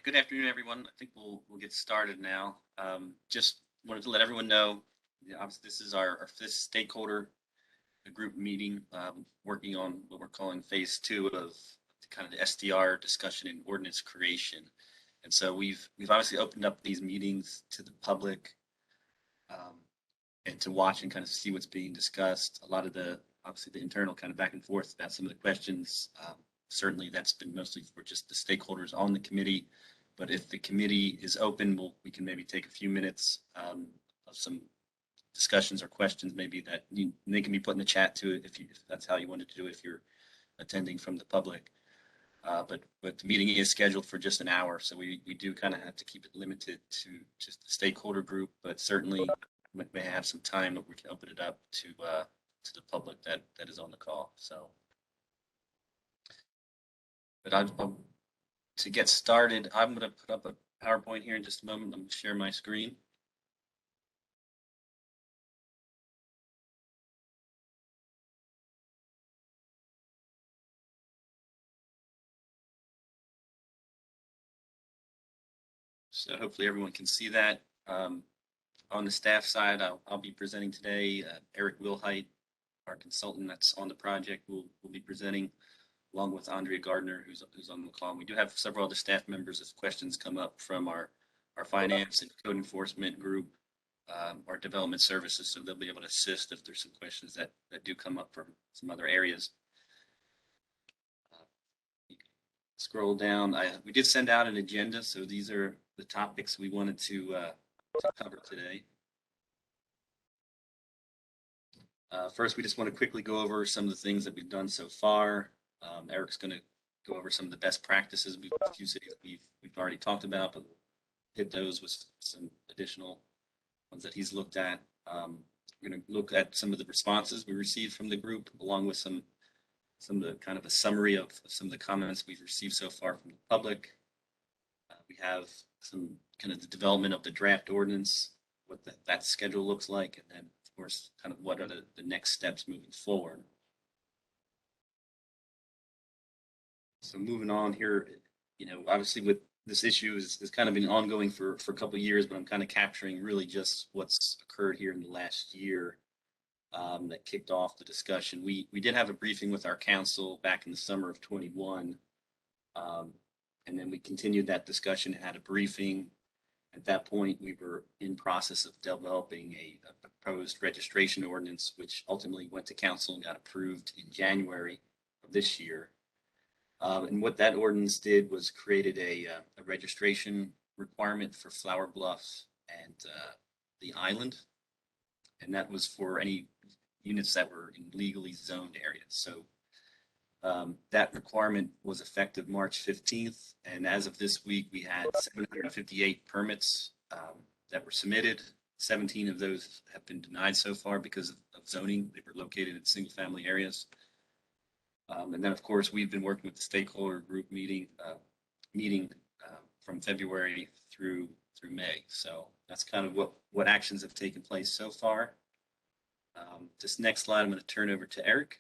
Good afternoon, everyone. I think we'll get started now. Just wanted to let everyone know, obviously this is our fifth stakeholder group meeting, working on what we're calling phase 2 of kind of the STR discussion and ordinance creation. And so we've obviously opened up these meetings to the public and to watch and kind of see what's being discussed. A lot of obviously the internal kind of back and forth about some of the questions. Certainly that's been mostly for just the stakeholders on the committee. But if the committee is open, we can maybe take a few minutes of some discussions or questions maybe that they can be put in the chat too if that's how you wanted to do it if you're attending from the public. But the meeting is scheduled for just an hour, so we do kind of have to keep it limited to just the stakeholder group, but certainly we may have some time that we can open it up to the public that is on the call. So, but to get started, I'm going to put up a PowerPoint here in just a moment. I'm going to share my screen. So hopefully everyone can see that. On the staff side, I'll be presenting today. Eric Wilhite, our consultant that's on the project, will be presenting, along with Andrea Gardner, who's on the call. We do have several other staff members if questions come up from our finance and code enforcement group, our development services, so they'll be able to assist if there's some questions that do come up from some other areas. Scroll down. We did send out an agenda, so these are the topics we wanted to cover today. First, we just want to quickly go over some of the things that we've done so far. Eric's going to go over some of the best practices. A few cities we've already talked about, but hit those with some additional ones that he's looked at. We're going to look at some of the responses we received from the group, along with some of the kind of a summary of some of the comments we've received so far from the public. We have some kind of the development of the draft ordinance, what that schedule looks like, and then of course kind of what are the next steps moving forward. So moving on here, obviously with this issue is kind of been ongoing for a couple of years, but I'm kind of capturing really just what's occurred here in the last year that kicked off the discussion. We did have a briefing with our council back in the summer of 21, and then we continued that discussion, had a briefing. At that point, we were in process of developing a proposed registration ordinance, which ultimately went to council and got approved in January of this year. And what that ordinance did was created a registration requirement for Flower Bluff and the island. And that was for any units that were in legally zoned areas. So that requirement was effective March 15th. And as of this week, we had 758 permits that were submitted. 17 of those have been denied so far because of zoning. They were located in single family areas. And then, of course, we've been working with the stakeholder group meeting from February through May. So that's kind of what actions have taken place so far. This next slide, I'm going to turn over to Eric.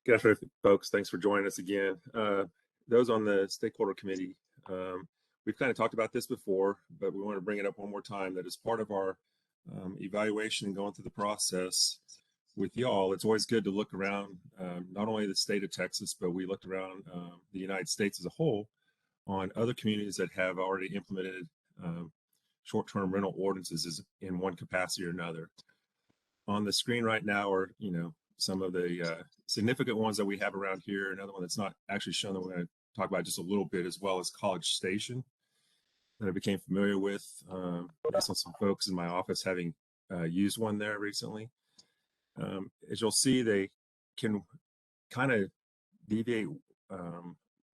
Good afternoon, folks. Thanks for joining us again. Those on the stakeholder committee, we've kind of talked about this before, but we want to bring it up one more time that as part of our evaluation and going through the process with y'all, it's always good to look around not only the state of Texas, but we looked around the United States as a whole on other communities that have already implemented short-term rental ordinances in one capacity or another. On the screen right now are, some of the significant ones that we have around here. Another one that's not actually shown that we're going to talk about just a little bit, as well as College Station, that I became familiar with based on some folks in my office having used one there recently. As you'll see, they can kind of deviate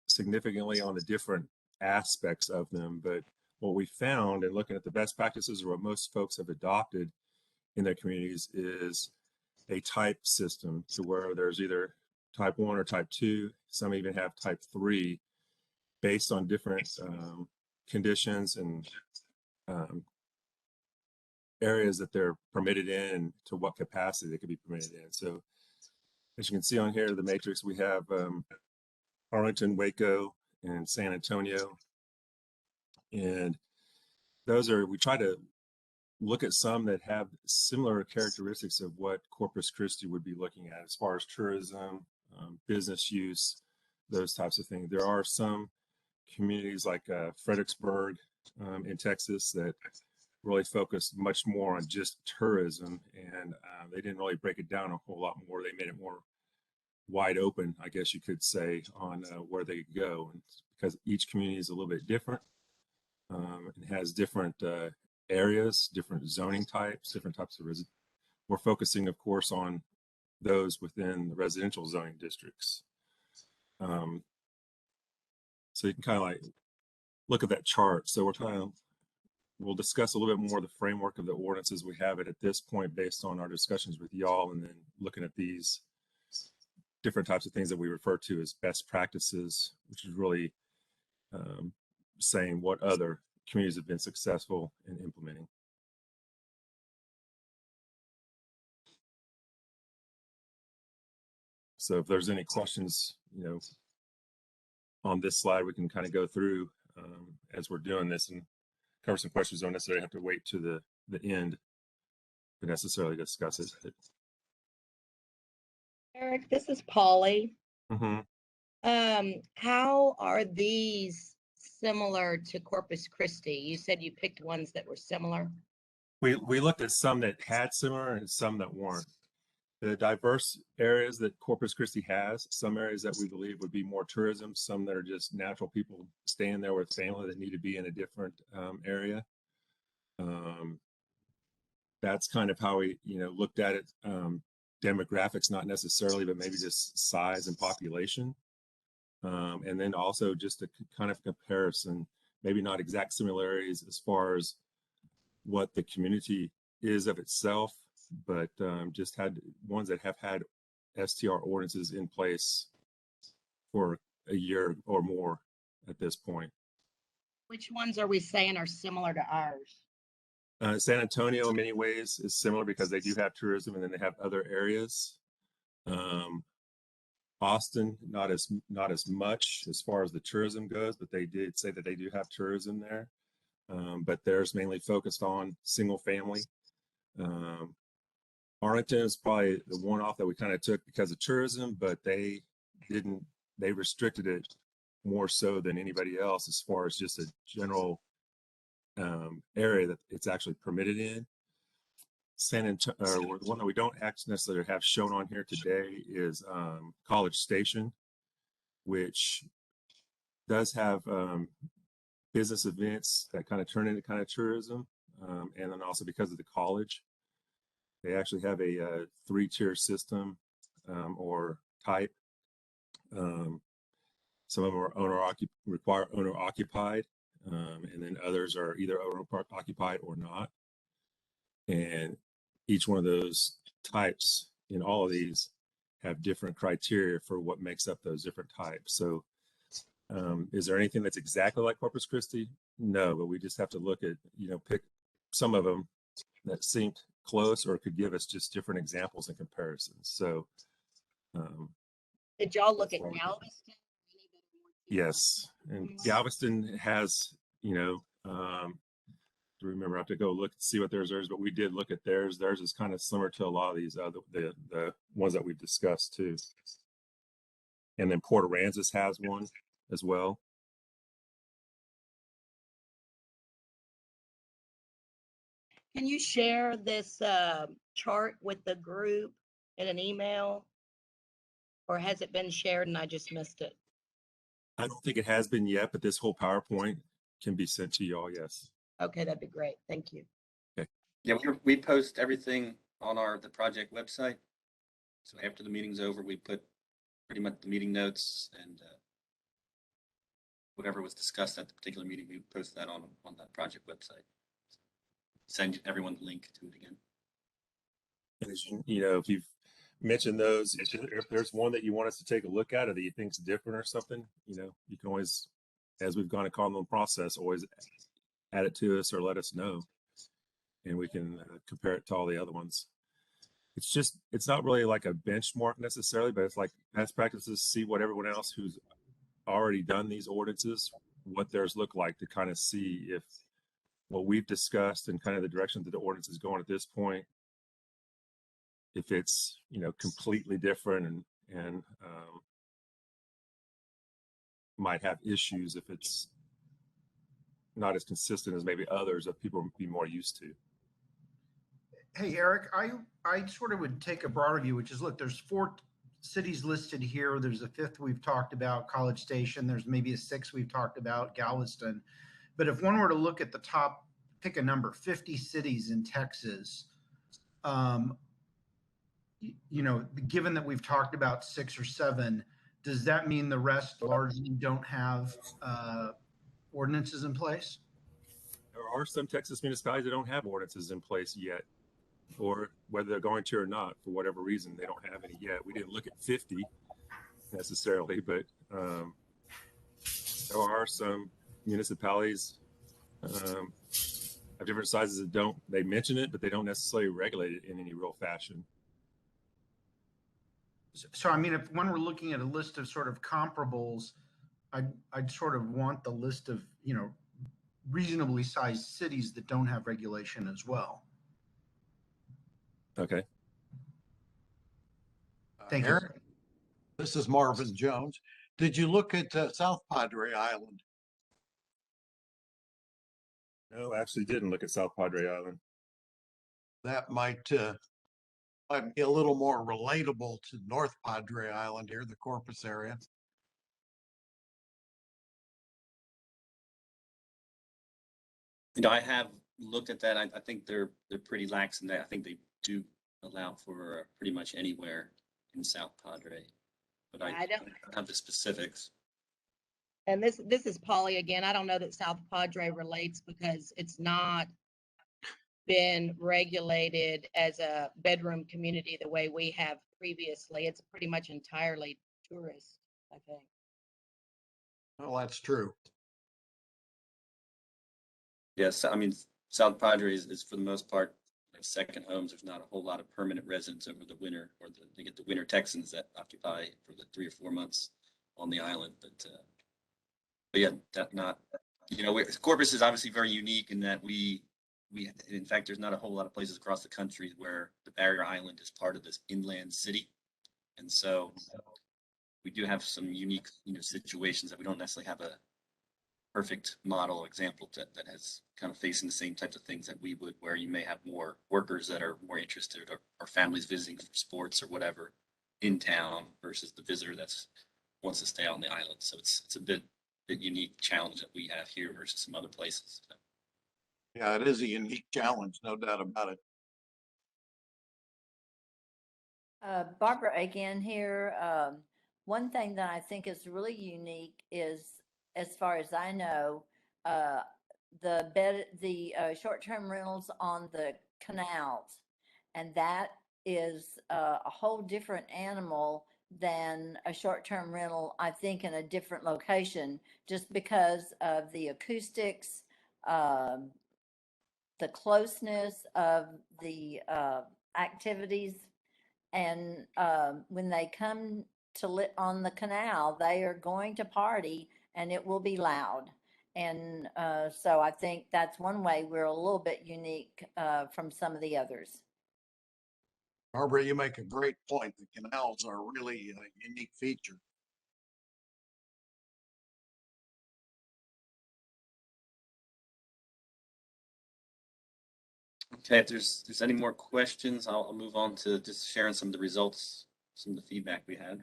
significantly on the different aspects of them, but what we found in looking at the best practices or what most folks have adopted in their communities is a type system, to where there's either type 1 or type 2. Some even have type 3 based on different conditions and areas that they're permitted in, to what capacity they could be permitted in. So As you can see on here, the matrix, we have Arlington, Waco, and San Antonio. And those are, we try to look at some that have similar characteristics of what Corpus Christi would be looking at as far as tourism, business use, those types of things. There are some communities like Fredericksburg in Texas that really focused much more on just tourism, and they didn't really break it down a whole lot more. They made it more wide open, I guess you could say, on where they could go, and because each community is a little bit different and has different areas, different zoning types, different types of residents. We're focusing, of course, on those within the residential zoning districts. So you can kind of like look at that chart. So we'll discuss a little bit more the framework of the ordinances we have it at this point based on our discussions with y'all, and then looking at these different types of things that we refer to as best practices, which is really saying what other communities have been successful in implementing. So if there's any questions, on this slide, we can kind of go through as we're doing this and cover some questions. Don't necessarily have to wait to the end to necessarily discuss it. Eric, this is Polly. Mm-hmm. How are these similar to Corpus Christi? You said you picked ones that were similar. We looked at some that had similar and some that weren't. The diverse areas that Corpus Christi has, some areas that we believe would be more tourism, some that are just natural people staying there with family that need to be in a different area. That's kind of how we, looked at it. Demographics, not necessarily, but maybe just size and population. And then also just a kind of comparison, maybe not exact similarities as far as what the community is of itself, but just had ones that have had STR ordinances in place for a year or more at this point. Which ones are we saying are similar to ours? San Antonio in many ways is similar because they do have tourism and then they have other areas. Austin, not as much as far as the tourism goes, but they did say that they do have tourism there. But theirs mainly focused on single family. Arlington is probably the one off that we kind of took because of tourism, but they restricted it more so than anybody else as far as just a general area that it's actually permitted in. San Antonio, the one that we don't actually necessarily have shown on here today is College Station, which does have business events that kind of turn into kind of tourism. And then also because of the college, they actually have a 3-tier system or type. Some of them are require owner occupied, and then others are either owner occupied or not. And each one of those types in all of these have different criteria for what makes up those different types. So is there anything that's exactly like Corpus Christi? No, but we just have to look at, pick some of them that seemed close or could give us just different examples and comparisons. So did y'all look at Galveston? Yes, and Galveston has, to remember, I have to go look and see what theirs is, but we did look at theirs. Theirs is kind of similar to a lot of these other the ones that we've discussed too. And then Port Aransas has one as well. Can you share this chart with the group in an email? Or has it been shared and I just missed it? I don't think it has been yet, but this whole PowerPoint can be sent to y'all, yes. Okay, that'd be great. Thank you. Okay. Yeah, we post everything on the project website. So after the meeting's over, we put pretty much the meeting notes and whatever was discussed at the particular meeting, we post that on that project website. Send everyone the link to it again. And as if you've mentioned those, if there's one that you want us to take a look at or that you think's different or something, you can always, as we've gone on the process, always add it to us or let us know, and we can compare it to all the other ones. it's not really like a benchmark necessarily, but it's like best practices, see what everyone else who's already done these ordinances, what theirs look like, to kind of see if what we've discussed and kind of the direction that the ordinance is going at this point, if it's, completely different and might have issues if it's not as consistent as maybe others that people would be more used to. Hey, Eric, I sort of would take a broader view, which is, look, there's 4 cities listed here. There's a 5th we've talked about, College Station. There's maybe a 6th we've talked about, Galveston. But if one were to look at the top, pick a number, 50 cities in Texas, given that we've talked about 6 or 7, does that mean the rest largely don't have ordinances in place? There are some Texas municipalities that don't have ordinances in place yet, or whether they're going to or not, for whatever reason, they don't have any yet. We didn't look at 50 necessarily, but there are some municipalities of different sizes that they mention it, but they don't necessarily regulate it in any real fashion. So, I mean, if one were looking at a list of sort of comparables, I'd sort of want the list of, reasonably sized cities that don't have regulation as well. Okay. Thank you. Eric, this is Marvin Jones. Did you look at South Padre Island? No, I actually didn't look at South Padre Island. That might be a little more relatable to North Padre Island here, the Corpus area. I have looked at that. I think they're pretty lax in that. I think they do allow for pretty much anywhere in South Padre, but I don't have the specifics. And this is Polly again. I don't know that South Padre relates because it's not been regulated as a bedroom community the way we have previously. It's pretty much entirely tourist, I think. Well, that's true. Yes, I mean, South Padre is for the most part like second homes. There's not a whole lot of permanent residents over the winter, or they get the winter Texans that occupy for the 3 or 4 months on the island. But yeah, that not, Corpus is obviously very unique in that we, in fact, there's not a whole lot of places across the country where the barrier island is part of this inland city. And so we do have some unique, situations that we don't necessarily have a perfect model example that has kind of facing the same types of things that we would, where you may have more workers that are more interested, or families visiting for sports or whatever in town versus the visitor that's wants to stay on the island. So it's a bit unique challenge that we have here versus some other places. Yeah, it is a unique challenge, no doubt about it. Barbara again here. One thing that I think is really unique is, as far as I know, the short-term rentals on the canals, and that is a whole different animal than a short-term rental, I think, in a different location, just because of the acoustics, the closeness of the activities. And when they come to lit on the canal, they are going to party, and it will be loud. And so I think that's one way we're a little bit unique from some of the others. Barbara, you make a great point. The canals are really a unique feature. Okay, if there's any more questions, I'll move on to just sharing some of the results, some of the feedback we had.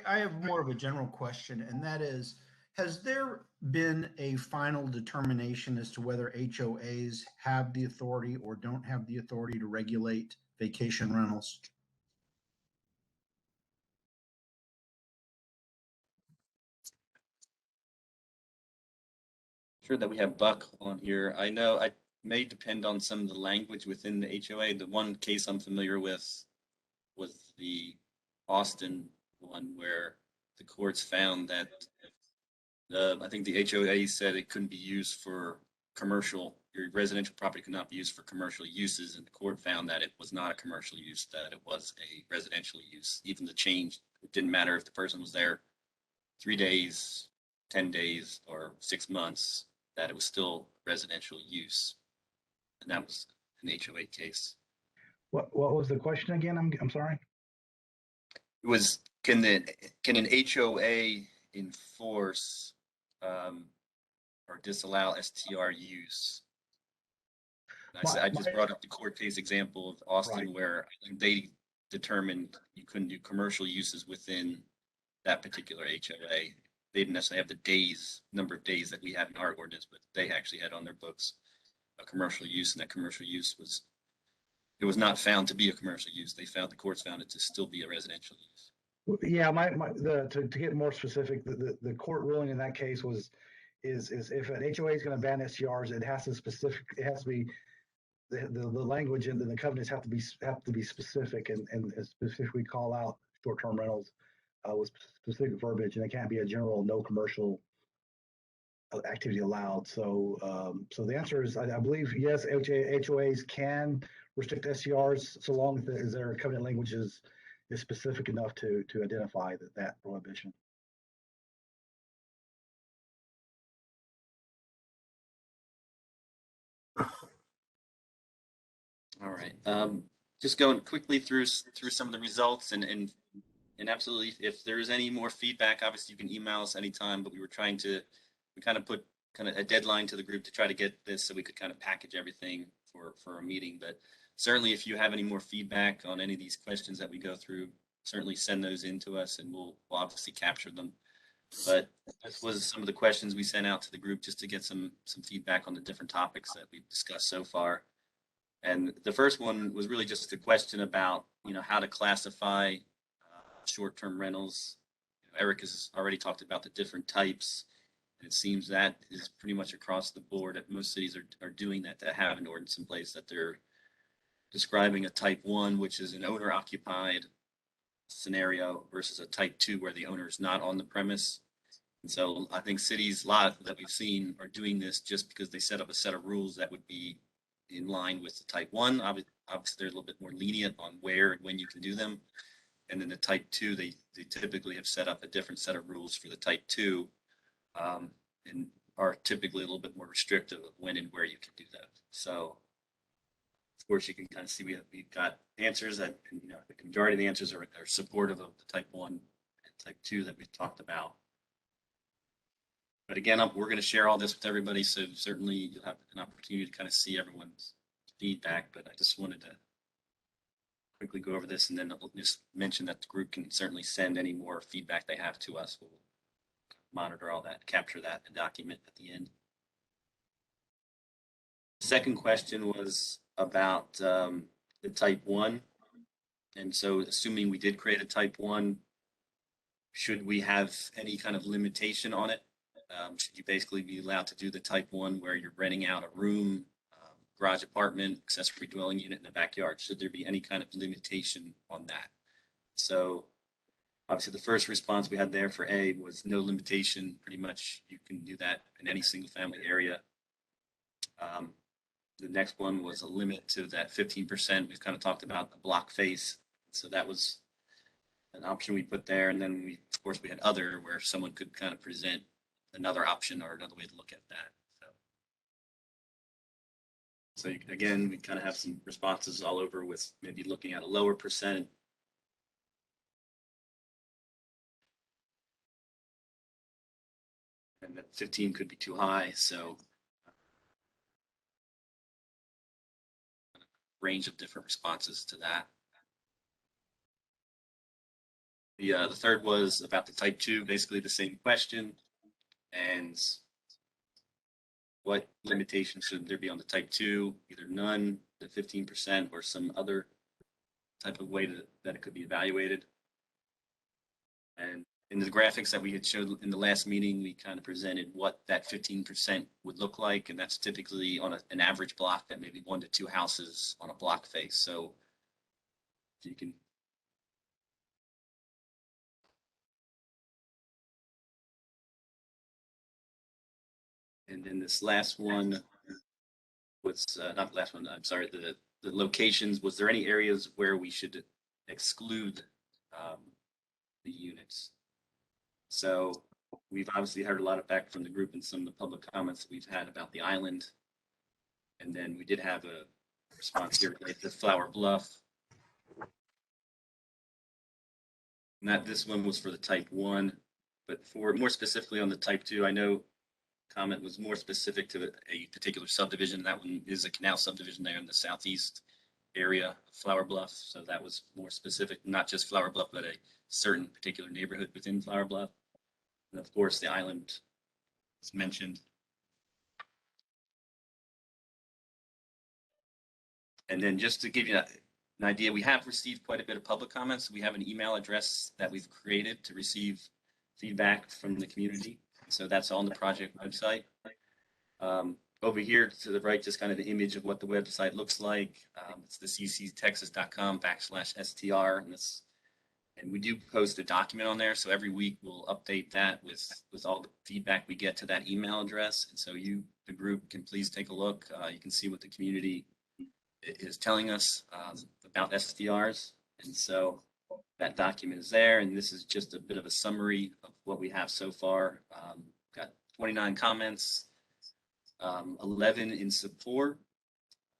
I have more of a general question, and that is, has there been a final determination as to whether HOAs have the authority or don't have the authority to regulate vacation rentals? Sure that we have Buck on here. I know I may depend on some of the language within the HOA. The one case I'm familiar with was the Austin one, where the courts found that I think the HOA said it couldn't be used for commercial your residential property could not be used for commercial uses, and the court found that it was not a commercial use, that it was a residential use. Even the change, it didn't matter if the person was there 3 days, 10 days, or 6 months, that it was still residential use. And that was an HOA case. What was the question again? I'm sorry. It was, can an HOA enforce or disallow STR use? I just brought up the court case example of Austin, Right. where they determined you couldn't do commercial uses within that particular HOA. They didn't necessarily have the number of days that we have in our ordinance, but they actually had on their books a commercial use, and that commercial use was not found to be a commercial use. The courts found it to still be a residential use. Yeah, to get more specific, the court ruling in that case is if an HOA is going to ban STRs, it has to be the language and the covenants have to be specific and specifically call out short-term rentals with specific verbiage, and it can't be a general no commercial activity allowed. So the answer is, I believe, yes, HOAs can restrict STRs so long as their covenant language is specific enough to identify that prohibition. All right. Just going quickly through some of the results, and absolutely, if there's any more feedback, obviously you can email us anytime. But we kind of put a deadline to the group to try to get this so we could kind of package everything for a meeting. But certainly, if you have any more feedback on any of these questions that we go through, certainly send those in to us, and we'll obviously capture them. But this was some of the questions we sent out to the group just to get some feedback on the different topics that we've discussed so far. And the first one was really just a question about, how to classify short-term rentals. Eric has already talked about the different types. And it seems that is pretty much across the board that most cities are doing that have an ordinance in place, that they're describing a type 1, which is an owner-occupied scenario, versus a type 2 where the owner is not on the premise. And so I think cities, a lot that we've seen, are doing this just because they set up a set of rules that would be in line with the type 1. Obviously, they're a little bit more lenient on where and when you can do them. And then the type 2, they typically have set up a different set of rules for the type 2, and are typically a little bit more restrictive of when and where you can do that. So, of course, you can kind of see we've got answers that, the majority of the answers are supportive of the type 1 and type 2 that we've talked about. But again, we're going to share all this with everybody, so certainly you'll have an opportunity to kind of see everyone's feedback. But I just wanted to quickly go over this, and then I'll just mention that the group can certainly send any more feedback they have to us. We'll monitor all that, capture that, and document at the end. The second question was about the type 1. And so assuming we did create a type 1, should we have any kind of limitation on it? Should you basically be allowed to do the type 1 where you're renting out a room, garage apartment, accessory dwelling unit in the backyard? Should there be any kind of limitation on that? So obviously the first response we had there for A was no limitation. Pretty much you can do that in any single family area. The next one was a limit to that 15%. We've kind of talked about the block face. So that was an option we put there. And then of course we had other, where someone could kind of present another option or another way to look at that. So again, we kind of have some responses all over, with maybe looking at a lower percent. And that 15 could be too high. So range of different responses to that. The third was about the type 2, basically the same question. And what limitations should there be on the type 2? Either none, the 15%, or some other type of way that it could be evaluated. And in the graphics that we had showed in the last meeting, we kind of presented what that 15% would look like. And that's typically on an average block that maybe 1 to 2 houses on a block face. So you can. And then this last one, what's not the last one, I'm sorry, the locations, was there any areas where we should exclude the units? So we've obviously heard a lot of back from the group and some of the public comments that we've had about the island. And then we did have a response here related to Flower Bluff. Not this one was for the type 1, but for more specifically on the type 2, I know comment was more specific to a particular subdivision. That one is a canal subdivision there in the southeast area of Flower Bluff. So that was more specific, not just Flower Bluff, but a certain particular neighborhood within Flower Bluff. And of course, the island is mentioned. And then just to give you an idea, we have received quite a bit of public comments. We have an email address that we've created to receive feedback from the community. So that's on the project website. Over here to the right, just kind of the image of what the website looks like. It's the cctexas.com/STR. And we do post a document on there. So every week we'll update that with all the feedback we get to that email address. And so you, the group, can please take a look. You can see what the community is telling us about STRs. And so that document is there. And this is just a bit of a summary of what we have so far. Got 29 comments, 11 in support,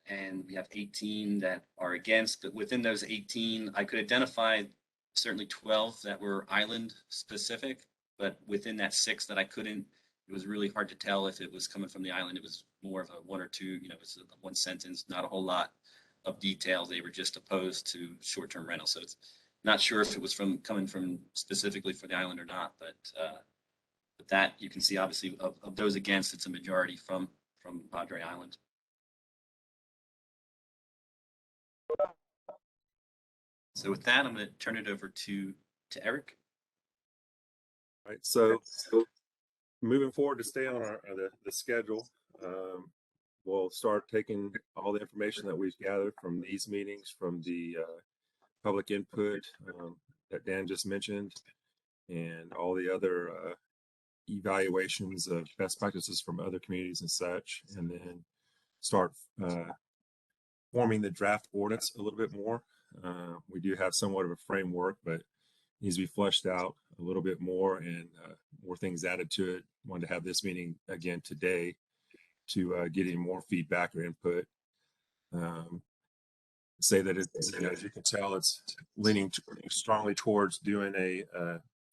and we have 18 that are against. But within those 18, I could identify certainly 12 that were island specific, but within that 6 that I couldn't, it was really hard to tell if it was coming from the island. It was more of a 1 or 2, it was a 1 sentence, not a whole lot of detail. They were just opposed to short-term rental. So it's not sure if it was coming from specifically for the island or not, but that you can see obviously of those against, it's a majority from Padre Island. So with that, I'm going to turn it over to Eric. All right, so moving forward to stay on the schedule, we'll start taking all the information that we've gathered from these meetings, from the public input that Dan just mentioned, and all the other evaluations of best practices from other communities and such, and then start forming the draft ordinance a little bit more. We do have somewhat of a framework, but needs to be fleshed out a little bit more and more things added to it. Wanted to have this meeting again today to get in more feedback or input. Say that it's, as you can tell, it's leaning strongly towards doing a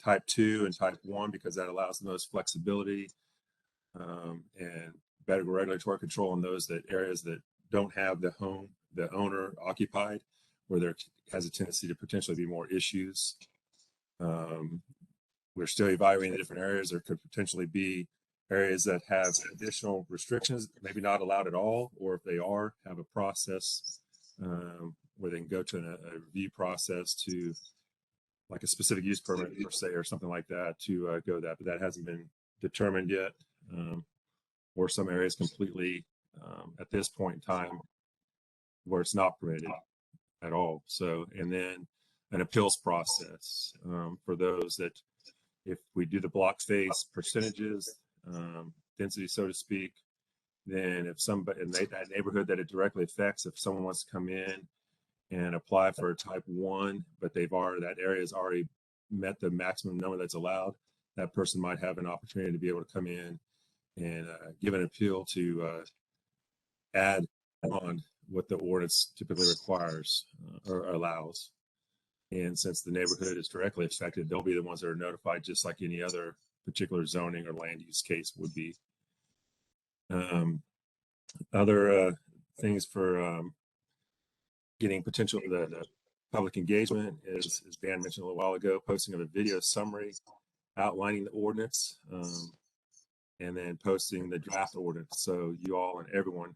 type 2 and type 1 because that allows the most flexibility and better regulatory control in those areas that don't have the owner occupied, where there has a tendency to potentially be more issues. We're still evaluating the different areas. There could potentially be areas that have additional restrictions, maybe not allowed at all, or if they are, have a process where they can go to a review process to like a specific use permit per se or something like that to go that, but that hasn't been determined yet. Or some areas completely at this point in time where it's not permitted at all. So, and then an appeals process for those that, if we do the block face percentages, density, so to speak, then if somebody in that neighborhood that it directly affects, if someone wants to come in and apply for a type 1, but that area has already met the maximum number that's allowed, that person might have an opportunity to be able to come in and give an appeal to add on what the ordinance typically requires or allows. And since the neighborhood is directly affected, they'll be the ones that are notified, just like any other particular zoning or land use case would be. Other things for getting potential the public engagement is, as Dan mentioned a little while ago, posting of a video summary outlining the ordinance, and then posting the draft ordinance so you all and everyone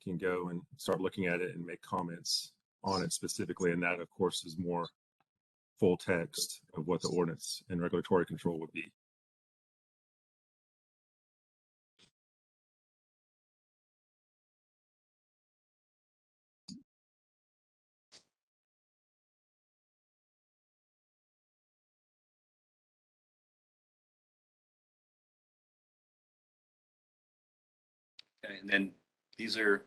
can go and start looking at it and make comments on it specifically. And that, of course, is more full text of what the ordinance and regulatory control would be. Okay, and then these are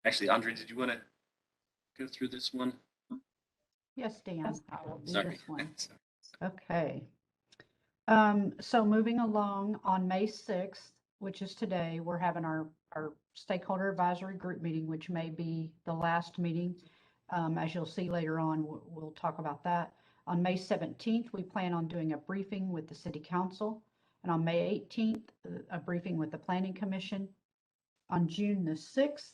actually, Andre, did you want to go through this one? Yes, Dan, I will do Sorry. this one. Sorry. Okay. So moving along on May 6th, which is today, we're having our stakeholder advisory group meeting, which may be the last meeting. As you'll see later on, we'll talk about that. On May 17th, we plan on doing a briefing with the City Council. And on May 18th, a briefing with the Planning Commission. On June the 6th,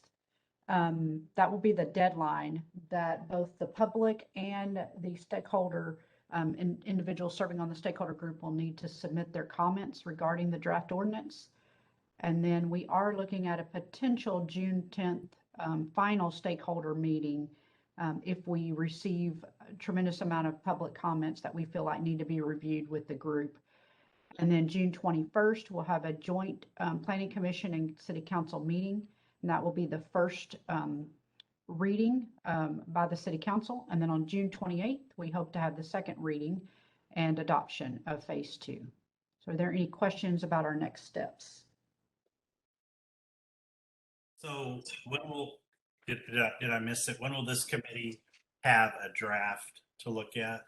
that will be the deadline that both the public and the stakeholder individuals serving on the stakeholder group will need to submit their comments regarding the draft ordinance. And then we are looking at a potential June 10th final stakeholder meeting if we receive a tremendous amount of public comments that we feel like need to be reviewed with the group. And then June 21st, we'll have a joint Planning Commission and City Council meeting. And that will be the first reading by the City Council. And then on June 28th, we hope to have the second reading and adoption of Phase 2. So are there any questions about our next steps? So when will, did I miss it? When will this committee have a draft to look at?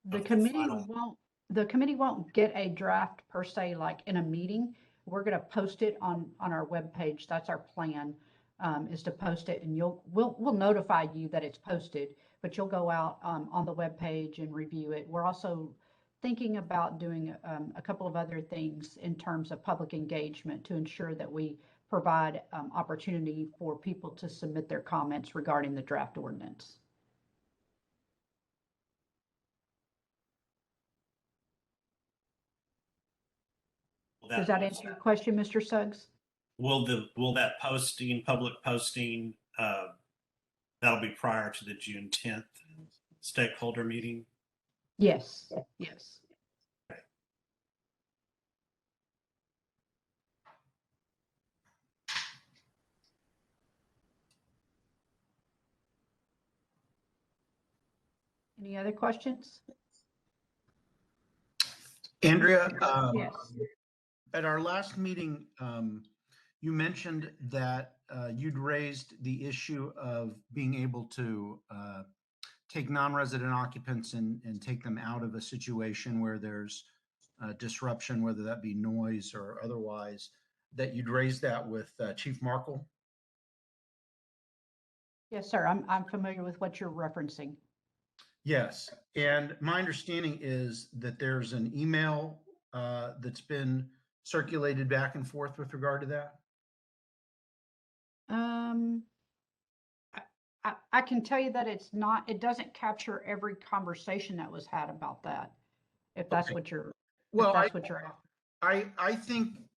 The Of the committee final- won't get a draft per se, like in a meeting. We're going to post it on our webpage. That's our plan, is to post it, and we'll notify you that it's posted, but you'll go out on the webpage and review it. We're also thinking about doing a couple of other things in terms of public engagement to ensure that we provide opportunity for people to submit their comments regarding the draft ordinance. Does that answer your question, Mr. Suggs? Will that posting, public posting, that'll be prior to the June 10th stakeholder meeting? Yes, yes. Any other questions? Andrea, Yes. at our last meeting, you mentioned that you'd raised the issue of being able to take non-resident occupants and take them out of a situation where there's disruption, whether that be noise or otherwise, that you'd raised that with Chief Markle. Yes, sir. I'm familiar with what you're referencing. Yes, and my understanding is that there's an email that's been circulated back and forth with regard to that. I can tell you that it doesn't capture every conversation that was had about that. If that's Okay. what you're, Well, if that's what you're after.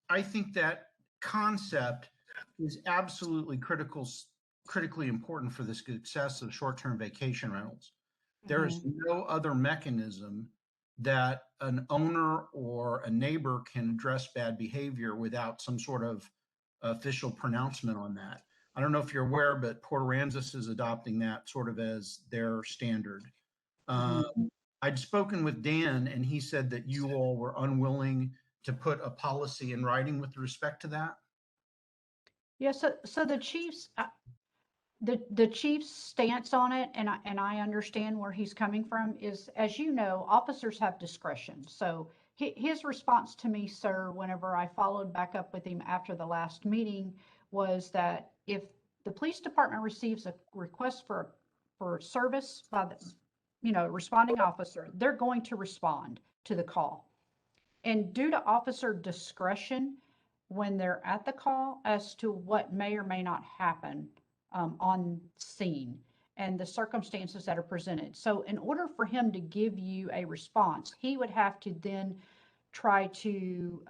I think that concept is absolutely critically important for the success of short-term vacation rentals. There is no other mechanism that an owner or a neighbor can address bad behavior without some sort of official pronouncement on that. I don't know if you're aware, but Port Aransas is adopting that sort of as their standard. I'd spoken with Dan, and he said that you all were unwilling to put a policy in writing with respect to that. Yeah, so the chief's the chief's stance on it, and I understand where he's coming from, is, as you know, officers have discretion. So his response to me, sir, whenever I followed back up with him after the last meeting, was that if the police department receives a request for service by the responding officer, they're going to respond to the call. And due to officer discretion when they're at the call as to what may or may not happen on scene and the circumstances that are presented. So in order for him to give you a response, he would have to then try to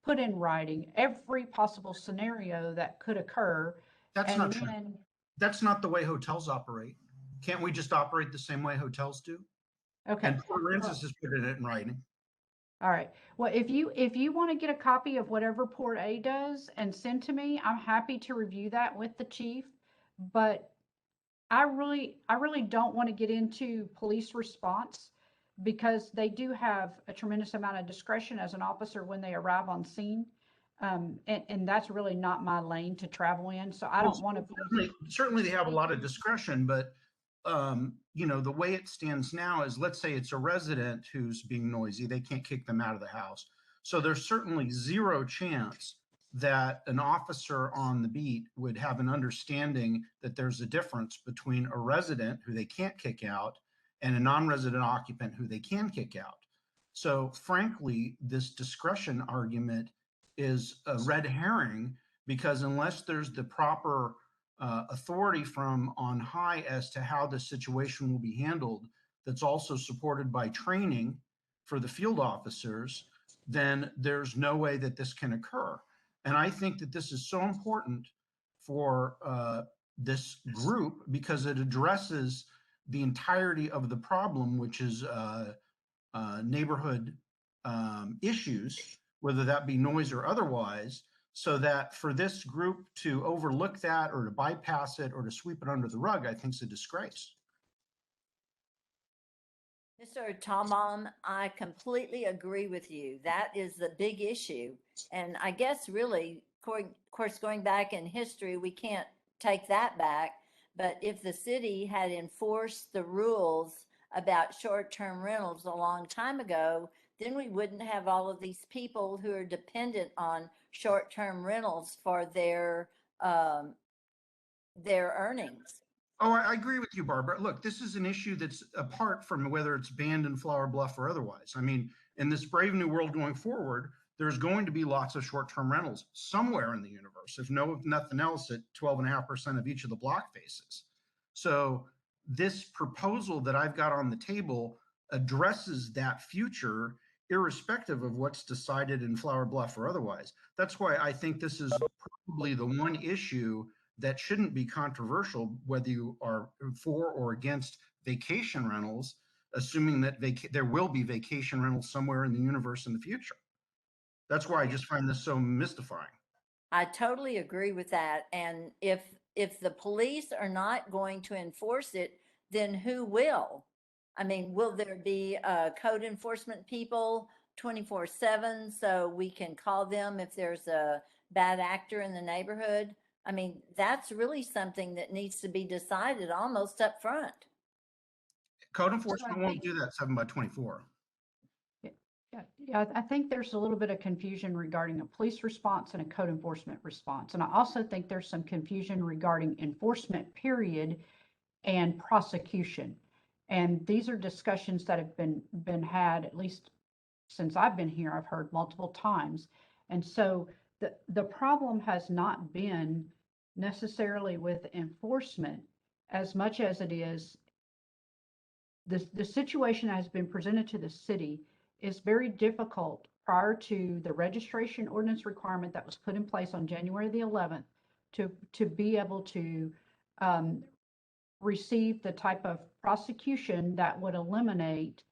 put in writing every possible scenario that could occur. That's not true. That's not the way hotels operate. Can't we just operate the same way hotels do? Okay. And Port Aransas has put it in writing. All right. Well, if you want to get a copy of whatever Port A does and send to me, I'm happy to review that with the chief. But I really don't want to get into police response, because they do have a tremendous amount of discretion as an officer when they arrive on scene. And that's really not my lane to travel in. So I don't want to. Certainly they have a lot of discretion, but you know, the way it stands now is, let's say it's a resident who's being noisy, they can't kick them out of the house. So there's certainly zero chance that an officer on the beat would have an understanding that there's a difference between a resident who they can't kick out and a non-resident occupant who they can kick out. So frankly, this discretion argument is a red herring, because unless there's the proper authority from on high as to how the situation will be handled, that's also supported by training for the field officers, then there's no way that this can occur. And I think that this is so important for this group, because it addresses the entirety of the problem, which is neighborhood issues, whether that be noise or otherwise, so that for this group to overlook that or to bypass it or to sweep it under the rug, I think is a disgrace. Mr. Tombaum, I completely agree with you. That is the big issue. And I guess really, of course, going back in history, we can't take that back. But if the city had enforced the rules about short-term rentals a long time ago, then we wouldn't have all of these people who are dependent on short-term rentals for their earnings. Oh, I agree with you, Barbara. Look, this is an issue that's apart from whether it's banned in Flower Bluff or otherwise. I mean, in this brave new world going forward, there's going to be lots of short-term rentals somewhere in the universe, if nothing else, at 12.5% of each of the block faces. So this proposal that I've got on the table addresses that future, irrespective of what's decided in Flower Bluff or otherwise. That's why I think this is probably the one issue that shouldn't be controversial, whether you are for or against vacation rentals, assuming that there will be vacation rentals somewhere in the universe in the future. That's why I just find this so mystifying. I totally agree with that. And if the police are not going to enforce it, then who will? I mean, will there be code enforcement people 24/7 so we can call them if there's a bad actor in the neighborhood? I mean, that's really something that needs to be decided almost up front. Code enforcement won't do that 7/24. Yeah, I think there's a little bit of confusion regarding a police response and a code enforcement response. And I also think there's some confusion regarding enforcement period and prosecution. And these are discussions that have been had, at least since I've been here, I've heard multiple times. And so the problem has not been necessarily with enforcement as much as it is the situation that has been presented to the city is very difficult prior to the registration ordinance requirement that was put in place on January the 11th to be able to receive the type of prosecution that would eliminate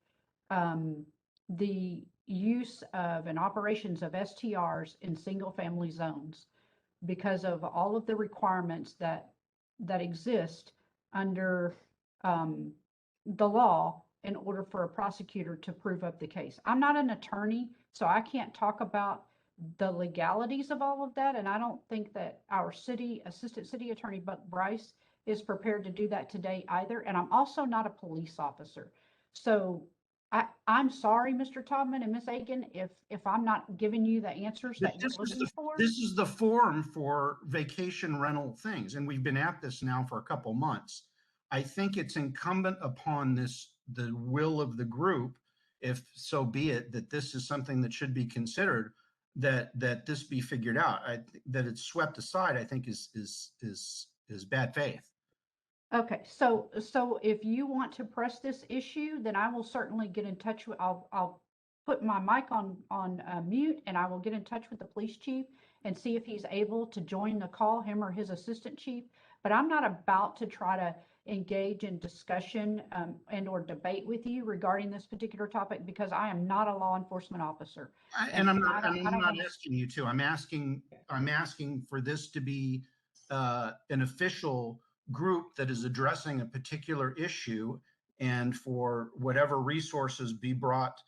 the use of and operations of STRs in single family zones because of all of the requirements that exist under the law in order for a prosecutor to prove up the case. I'm not an attorney, so I can't talk about the legalities of all of that. And I don't think that our assistant city attorney, Buck Bryce, is prepared to do that today either. And I'm also not a police officer. So I'm sorry, Mr. Todman and Ms. Agan, if I'm not giving you the answers that you're looking for. This is the forum for vacation rental things. And we've been at this now for a couple months. I think it's incumbent upon the will of the group, if so be it, that this is something that should be considered, that this be figured out. That it's swept aside, I think is bad faith. Okay, so if you want to press this issue, then I will certainly get in touch with, I'll put my mic on mute, and I will get in touch with the police chief and see if he's able to join the call, him or his assistant chief. But I'm not about to try to engage in discussion and or debate with you regarding this particular topic, because I am not a law enforcement officer. I'm not asking you to. I'm asking for this to be an official group that is addressing a particular issue, and for whatever resources be brought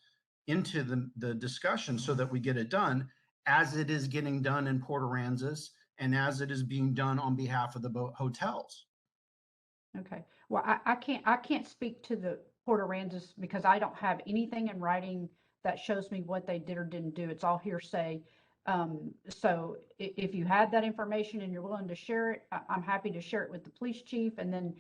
into the discussion so that we get it done. as it is getting done in Port Aransas and as it is being done on behalf of the hotels. Okay, well, I can't speak to the Port Aransas because I don't have anything in writing that shows me what they did or didn't do. It's all hearsay. So if you had that information and you're willing to share it, I'm happy to share it with the police chief, and then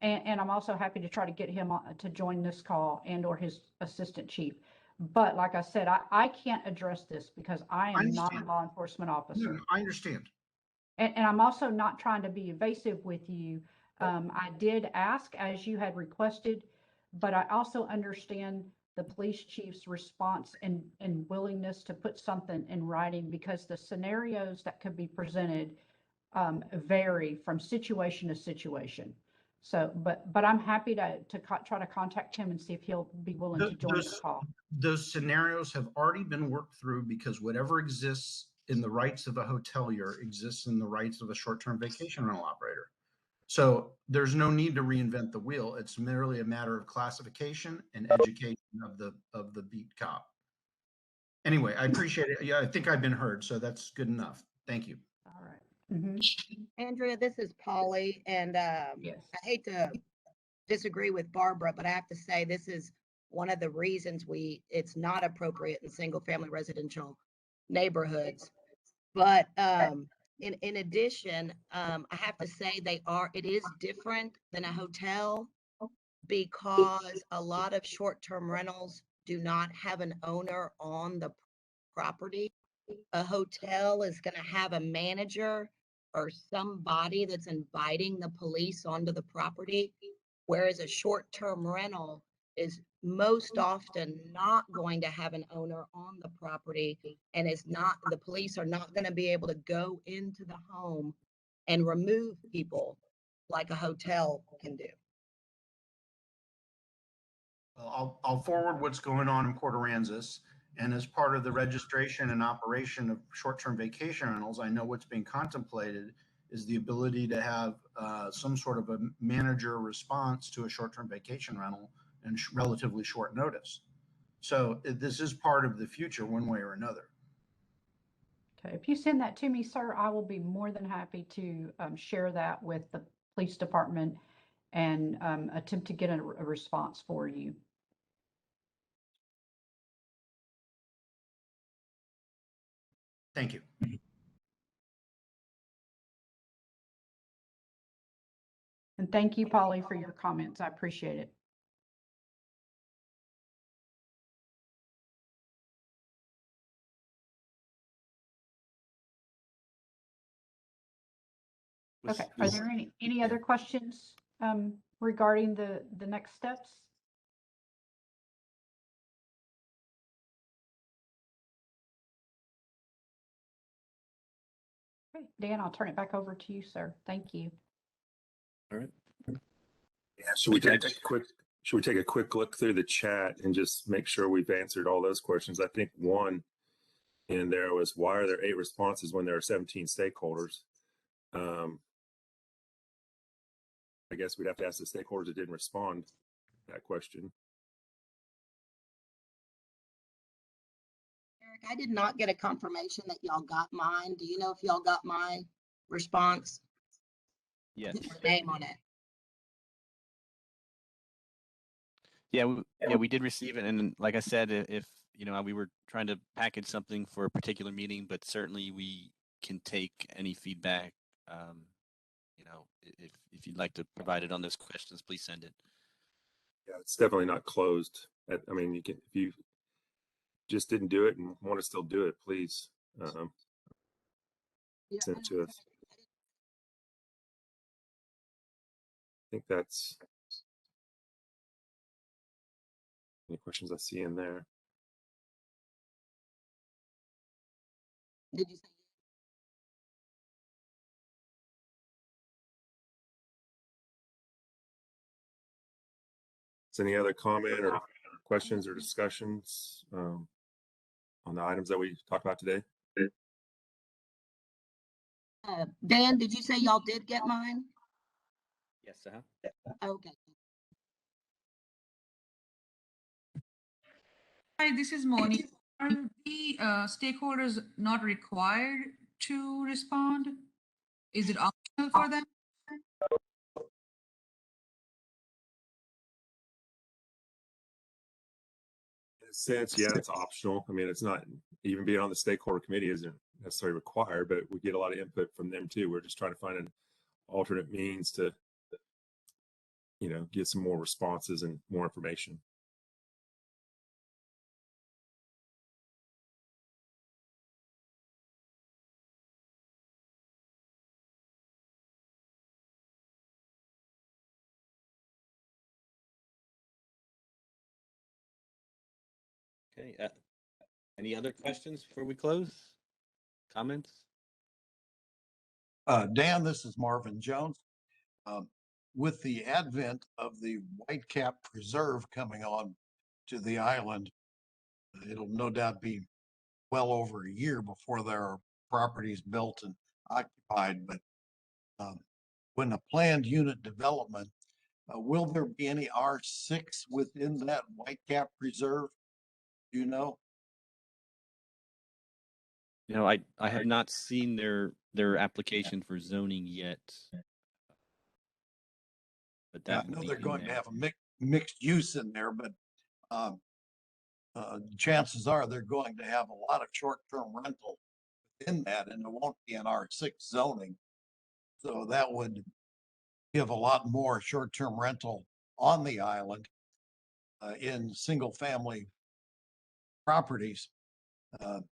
and I'm also happy to try to get him to join this call and or his assistant chief. But like I said, I can't address this because I am not a law enforcement officer. No, I understand. And I'm also not trying to be evasive with you. I did ask as you had requested, but I also understand the police chief's response and willingness to put something in writing because the scenarios that could be presented vary from situation to situation. So, but I'm happy to try to contact him and see if he'll be willing to join the call. Those scenarios have already been worked through because whatever exists in the rights of a hotelier exists in the rights of a short-term vacation rental operator. So there's no need to reinvent the wheel. It's merely a matter of classification and education of the beat cop. Anyway, I appreciate it. Yeah, I think I've been heard, so that's good enough. Thank you. All right. Mhm. Andrea, this is Polly, and Yes. I hate to disagree with Barbara, but I have to say this is one of the reasons it's not appropriate in single family residential neighborhoods. But in addition, I have to say it is different than a hotel because a lot of short-term rentals do not have an owner on the property. A hotel is going to have a manager or somebody that's inviting the police onto the property, whereas a short-term rental is most often not going to have an owner on the property, and the police are not going to be able to go into the home and remove people like a hotel can do. Well, I'll forward what's going on in Port Aransas. And as part of the registration and operation of short-term vacation rentals, I know what's being contemplated is the ability to have some sort of a manager response to a short-term vacation rental in relatively short notice. So this is part of the future one way or another. Okay, if you send that to me, sir, I will be more than happy to share that with the police department and attempt to get a response for you. Thank you. And thank you, Polly, for your comments. I appreciate it. Okay, are there any other questions regarding the next steps? Okay, Dan, I'll turn it back over to you, sir. Thank you. All right. Yeah, should we take a quick look through the chat and just make sure we've answered all those questions? I think one in there was, why are there 8 responses when there are 17 stakeholders? I guess we'd have to ask the stakeholders that didn't respond to that question. Eric, I did not get a confirmation that y'all got mine. Do you know if y'all got my response? Yes. With your name on it. Yeah, we did receive it, and like I said, if we were trying to package something for a particular meeting, but certainly we can take any feedback. If you'd like to provide it on those questions, please send it. Yeah, it's definitely not closed. I mean, you can, if you just didn't do it and want to still do it, please send it to us. I think that's any questions I see in there. Did you say? Is any other comment or questions or discussions on the items that we talked about today? Dan, did you say y'all did get mine? Yes, Okay. Hi, this is Moni. Are the stakeholders not required to respond? Is it optional for them? In a sense, yeah, it's optional. I mean, it's not even being on the stakeholder committee isn't necessarily required, but we get a lot of input from them too. We're just trying to find an alternate means to, get some more responses and more information. Okay. Any other questions before we close? Comments? Dan, this is Marvin Jones. With the advent of the Whitecap Preserve coming on to the island, it'll no doubt be well over a year before there are properties built and occupied. But when a planned unit development, will there be any R6 within that Whitecap Preserve? Do you know? I have not seen their application for zoning yet. But Yeah, that I would know be they're in going to there. have a mixed use in there, but chances are they're going to have a lot of short-term rental in that, and it won't be an R6 zoning. So that would give a lot more short-term rental on the island in single-family properties. The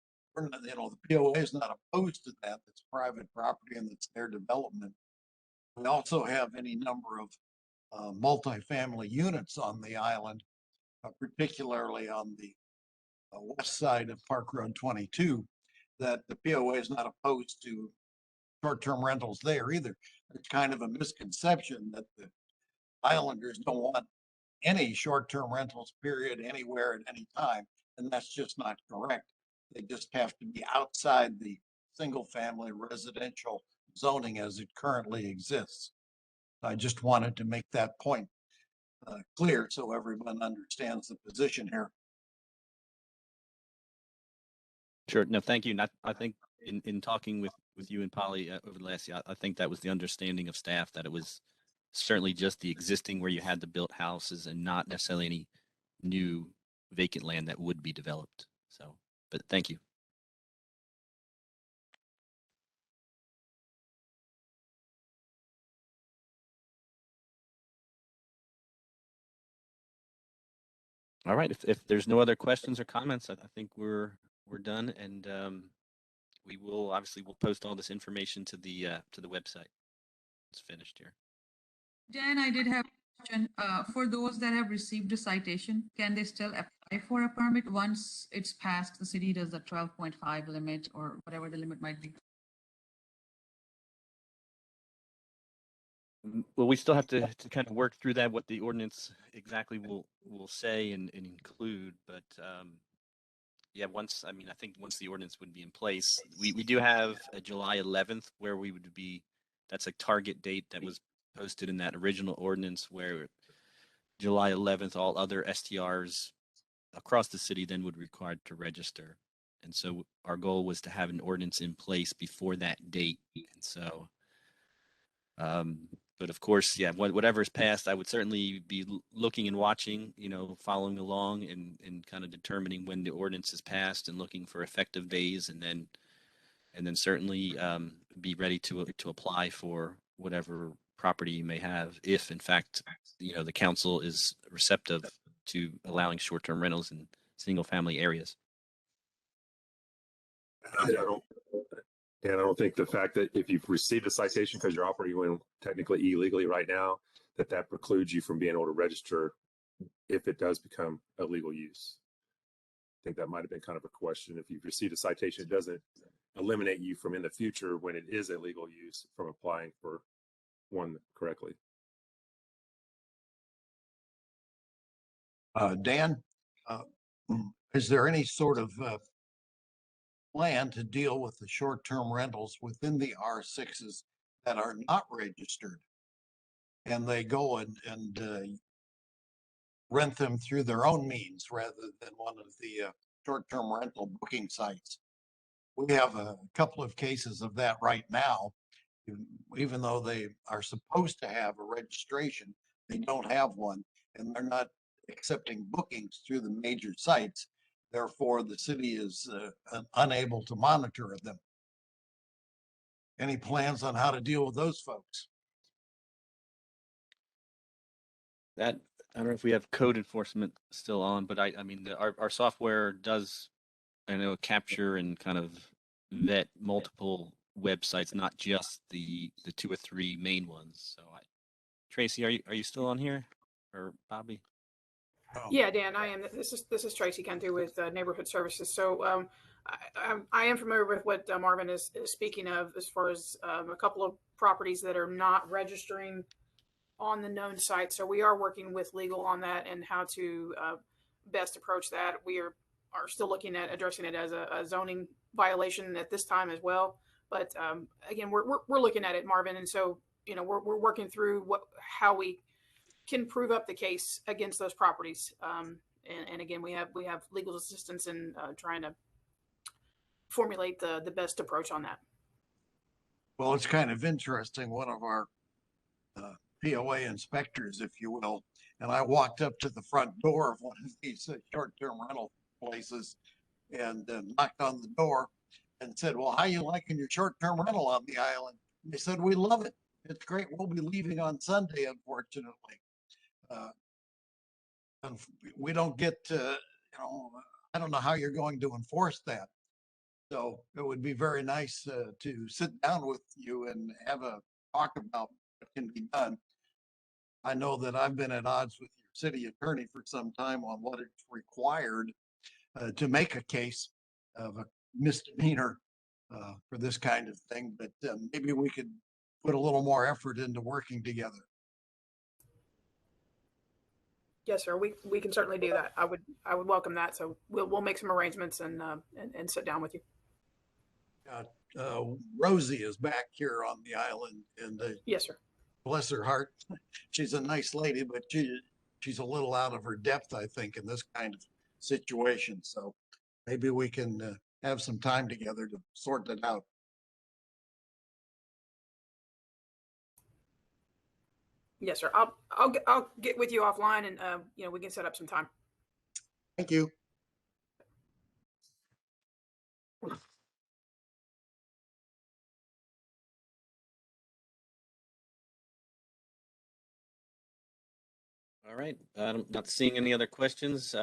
POA is not opposed to that. It's private property and it's their development. We also have any number of multifamily units on the island, particularly on the west side of Park Road 22, that the POA is not opposed to short-term rentals there either. It's kind of a misconception that the islanders don't want any short-term rentals, period, anywhere at any time, and that's just not correct. They just have to be outside the single-family residential zoning as it currently exists. I just wanted to make that point clear so everyone understands the position here. Sure. No, thank you. I think in talking with you and Polly over the last year, I think that was the understanding of staff, that it was certainly just the existing where you had the built houses and not necessarily any new vacant land that would be developed. So, but thank you. All right. If there's no other questions or comments, I think we're done, and we'll post all this information to the website. It's finished here. Dan, I did have a question. For those that have received a citation, can they still apply for a permit once it's passed? The city does the 12.5 limit or whatever the limit might be. Well, we still have to kind of work through that, what the ordinance exactly will say and include. But yeah, I think once the ordinance would be in place, we do have a July 11th where we would be, that's a target date that was posted in that original ordinance, where July 11th, all other STRs across the city then would be required to register. And so our goal was to have an ordinance in place before that date. And so, but of course, yeah, whatever is passed, I would certainly be looking and watching, following along and kind of determining when the ordinance is passed and looking for effective days, and then certainly be ready to apply for whatever property you may have, if in fact, the council is receptive to allowing short-term rentals in single-family areas. I don't think the fact that if you've received a citation because you're operating technically illegally right now, that precludes you from being able to register if it does become illegal use. I think that might have been kind of a question. If you've received a citation, it doesn't eliminate you from in the future, when it is illegal use, from applying for one correctly. Dan, is there any sort of plan to deal with the short-term rentals within the R6s that are not registered, and they go and rent them through their own means rather than one of the short-term rental booking sites. We have a couple of cases of that right now. Even though they are supposed to have a registration, they don't have one, and they're not accepting bookings through the major sites. Therefore, the city is unable to monitor them. Any plans on how to deal with those folks? That, I don't know if we have code enforcement still on, but I mean, our software does, I know, capture and kind of vet multiple websites, not just the 2 or 3 main ones. So Tracy, are you still on here, or Bobby? Oh, Yeah, Dan, I am. This is Tracy Cantu with Neighborhood Services. So I am familiar with what Marvin is speaking of as far as a couple of properties that are not registering on the known site. So we are working with legal on that and how to best approach that. We are still looking at addressing it as a zoning violation at this time as well. But again, we're looking at it, Marvin, and so we're working through how we can prove up the case against those properties. And again, we have legal assistance in trying to formulate the best approach on that. well, it's kind of interesting. One of our POA inspectors, if you will, and I walked up to the front door of one of these short-term rental places and knocked on the door and said, "Well, how you liking your short-term rental on the island?" And they said, "We love it. It's great. We'll be leaving on Sunday, unfortunately." And we don't get to, I don't know how you're going to enforce that. So it would be very nice to sit down with you and have a talk about what can be done. I know that I've been at odds with your city attorney for some time on what is required to make a case of a misdemeanor for this kind of thing, but maybe we could put a little more effort into working together. Yes, sir. We can certainly do that. I would welcome that. So we'll make some arrangements and sit down with you. Rosie is back here on the island, and Yes, sir. bless her heart, she's a nice lady, but she's a little out of her depth, I think, in this kind of situation. So maybe we can have some time together to sort that out. Yes, sir. I'll get with you offline and we can set up some time. Thank you. All right. I'm not seeing any other questions.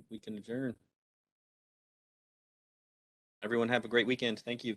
We can adjourn. Everyone have a great weekend. Thank you.